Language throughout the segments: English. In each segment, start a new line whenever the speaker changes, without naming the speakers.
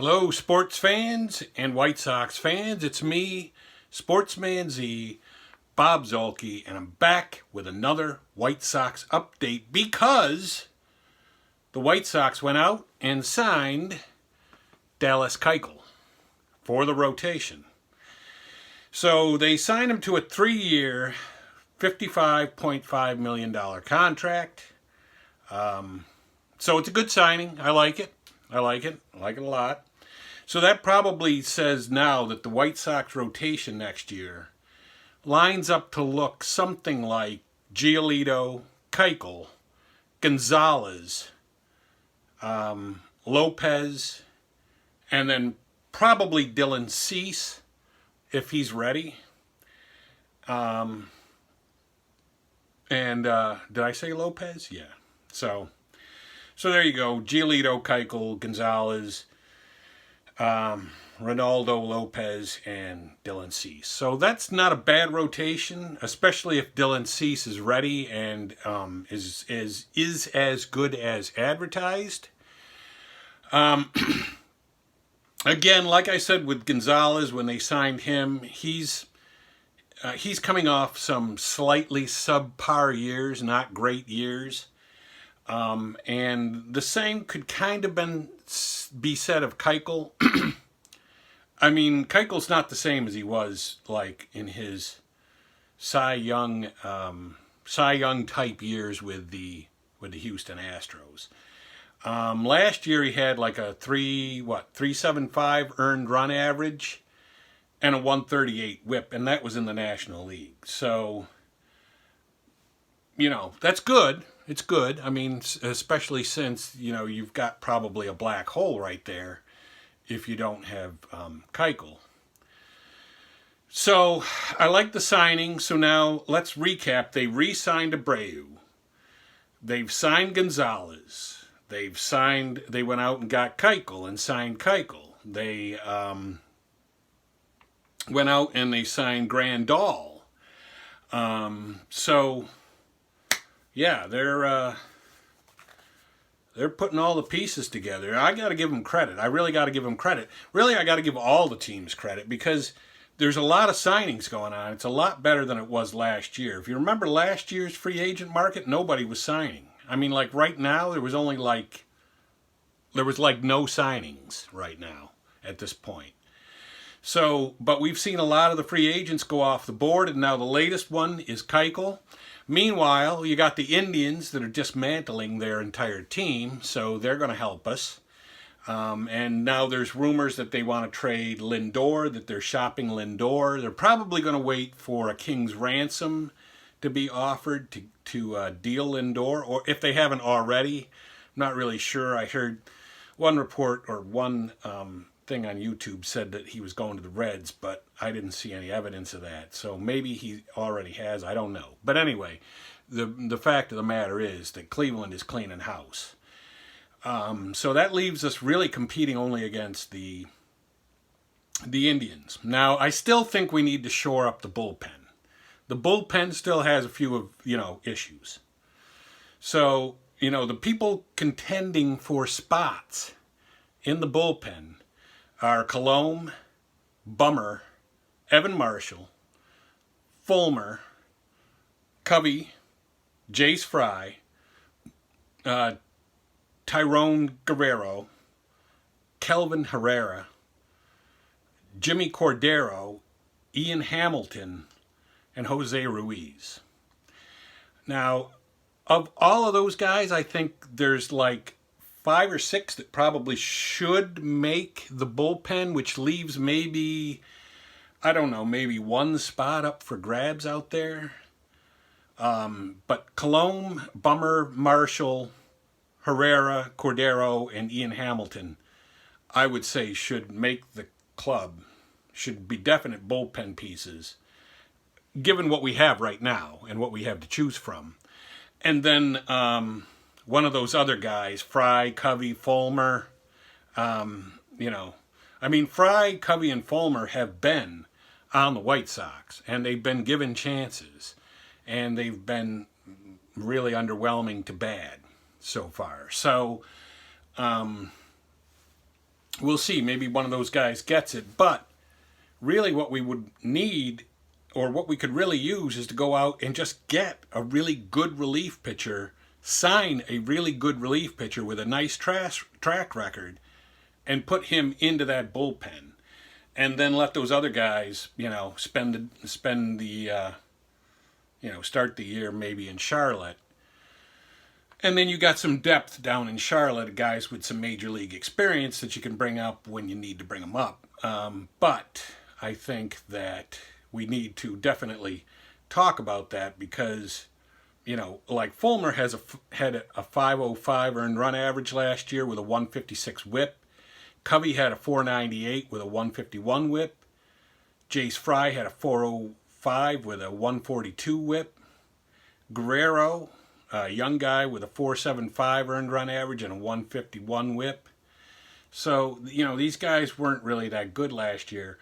Hello, sports fans and White Sox fans. It's me, Sportsman Z, Bob Zolke, and I'm back with another White Sox update because the White Sox went out and signed Dallas Keuchel for the rotation. So they signed him to a 3-year, $55.5 million contract. So it's a good signing. I like it. I like it a lot. So that probably says now that the White Sox rotation next year lines up to look something like Giolito, Keuchel, Gonzalez, Lopez, and then probably Dylan Cease if he's ready. And did I say Lopez? Yeah. So there you go. Giolito, Keuchel, Gonzalez, Ronaldo, Lopez, and Dylan Cease. So that's not a bad rotation, especially if Dylan Cease is ready and is as good as advertised. Again, like I said with Gonzalez, when they signed him, he's coming off some slightly subpar years, not great years. And the same could kind of be said of Keuchel. I mean, Keuchel's not the same as he was like in his Cy Young type years with the Houston Astros. Last year he had like a 3.75 earned run average and a 138 whip, and that was in the National League. So, that's good. It's good. I mean, especially since, you've got probably a black hole right there if you don't have Keuchel. So I like the signing. So now let's recap. They re-signed Abreu. They've signed Gonzalez. They went out and got Keuchel and signed Keuchel. They went out and they signed Grandal. So yeah, they're putting all the pieces together. I got to give them credit. I really got to give them credit. Really, I got to give all the teams credit because there's a lot of signings going on. It's a lot better than it was last year. If you remember last year's free agent market, nobody was signing. I mean, like right now, there was no signings right now at this point. So, but we've seen a lot of the free agents go off the board, and now the latest one is Keuchel. Meanwhile, you got the Indians that are dismantling their entire team, so they're going to help us. And now there's rumors that they want to trade Lindor, that they're shopping Lindor. They're probably going to wait for a king's ransom to be offered to deal Lindor, or if they haven't already. I'm not really sure. I heard one report or one thing on YouTube said that he was going to the Reds, but I didn't see any evidence of that. So maybe he already has. I don't know. But anyway, the fact of the matter is that Cleveland is cleaning house. So that leaves us really competing only against the Indians. Now, I still think we need to shore up the bullpen. The bullpen still has a few issues. So, the people contending for spots in the bullpen are Colomb, Bummer, Evan Marshall, Fulmer, Covey, Jace Fry, Tyrone Guerrero, Kelvin Herrera, Jimmy Cordero, Ian Hamilton, and Jose Ruiz. Now, of all of those guys, I think there's like 5 or 6 that probably should make the bullpen, which leaves maybe one spot up for grabs out there. But Colomb, Bummer, Marshall, Herrera, Cordero, and Ian Hamilton, I would say should make the club, should be definite bullpen pieces, given what we have right now and what we have to choose from. And then one of those other guys, Fry, Covey, Fulmer, Fry, Covey, and Fulmer have been on the White Sox, and they've been given chances, and they've been really underwhelming to bad so far. So we'll see. Maybe one of those guys gets it. But really what we would need, or what we could really use, is to go out and just get a really good relief pitcher, sign a really good relief pitcher with a nice track record, and put him into that bullpen. And then let those other guys, spend the start the year maybe in Charlotte. And then you got some depth down in Charlotte, guys with some major league experience that you can bring up when you need to bring them up. But I think that we need to definitely talk about that because, like Fulmer had a 505 earned run average last year with a 156 whip. Covey had a 498 with a 151 whip. Jace Fry had a 405 with a 142 whip. Guerrero, a young guy with a 475 earned run average and a 151 whip. So, these guys weren't really that good last year.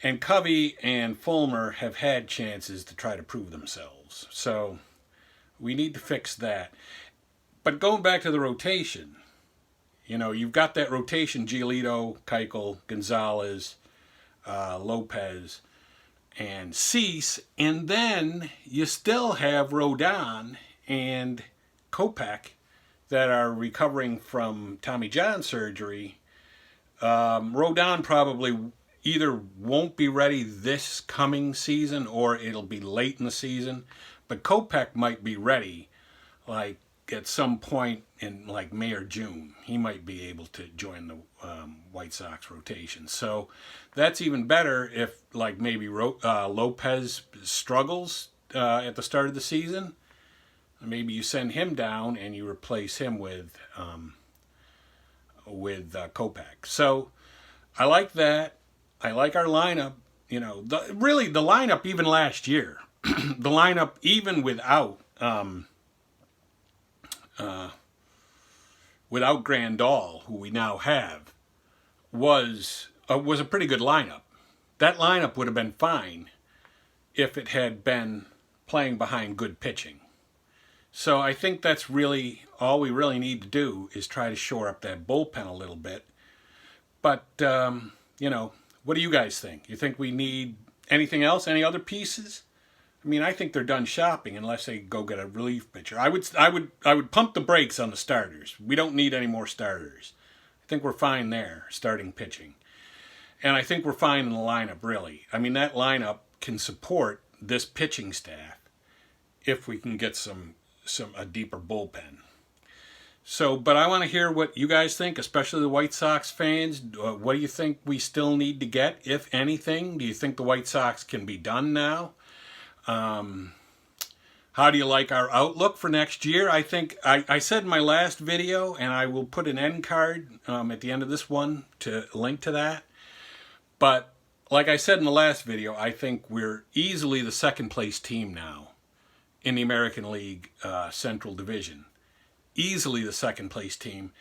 And Covey and Fulmer have had chances to try to prove themselves. So we need to fix that. But going back to the rotation, you've got that rotation: Giolito, Keuchel, Gonzalez, Lopez, and Cease. And then you still have Rodon and Kopech that are recovering from Tommy John surgery. Rodon probably either won't be ready this coming season or it'll be late in the season. But Kopech might be ready, like at some point in like May or June. He might be able to join the White Sox rotation. So that's even better if like maybe Lopez struggles at the start of the season. Maybe you send him down and you replace him with Kopech. So I like that. I like our lineup. The lineup even last year, the lineup even without Grandal, who we now have, was a pretty good lineup. That lineup would have been fine if it had been playing behind good pitching. So I think that's really all we really need to do is try to shore up that bullpen a little bit. But, what do you guys think? You think we need anything else? Any other pieces? I mean, I think they're done shopping unless they go get a relief pitcher. I would pump the brakes on the starters. We don't need any more starters. I think we're fine there, starting pitching. And I think we're fine in the lineup, really. I mean, that lineup can support this pitching staff if we can get a deeper bullpen. So, but I want to hear what you guys think, especially the White Sox fans. What do you think we still need to get, if anything? Do you think the White Sox can be done now? How do you like our outlook for next year? I think I said in my last video, and I will put an end card at the end of this one to link to that. But like I said in the last video, I think we're easily the second place team now in the American League Central Division. Easily the second place team.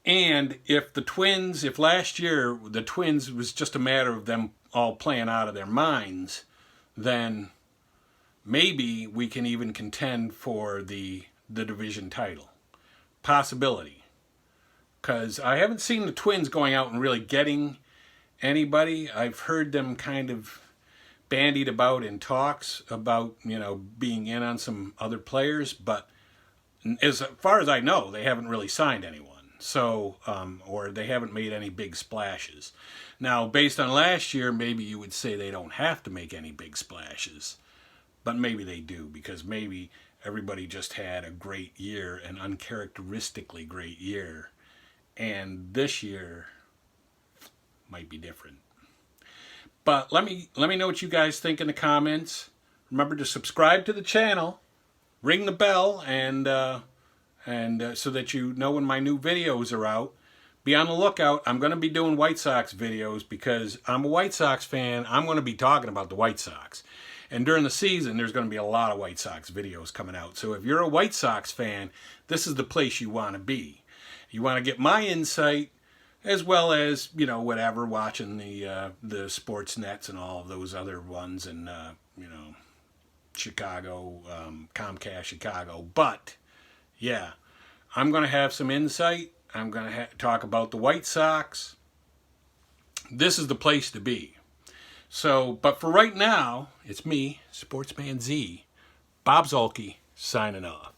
And if last year the Twins was just a matter of them all playing out of their minds, then maybe we can even contend for the division title. Possibility. Because I haven't seen the Twins going out and really getting anybody. I've heard them kind of bandied about in talks about, being in on some other players, but as far as I know, they haven't really signed anyone. So, or they haven't made any big splashes. Now, based on last year, maybe you would say they don't have to make any big splashes. But maybe they do, because maybe everybody just had a great year, an uncharacteristically great year. And this year might be different. But let me know what you guys think in the comments. Remember to subscribe to the channel. Ring the bell and so that you know when my new videos are out. Be on the lookout. I'm going to be doing White Sox videos because I'm a White Sox fan. I'm going to be talking about the White Sox. And during the season, there's going to be a lot of White Sox videos coming out. So if you're a White Sox fan, this is the place you want to be. You want to get my insight as well as, whatever, watching the sports nets and all of those other ones and, Chicago, Comcast Chicago. But, yeah, I'm going to have some insight. I'm going to talk about the White Sox. this is the place to be. So, but for right now, it's me, Sportsman Z, Bob Zolke, signing off.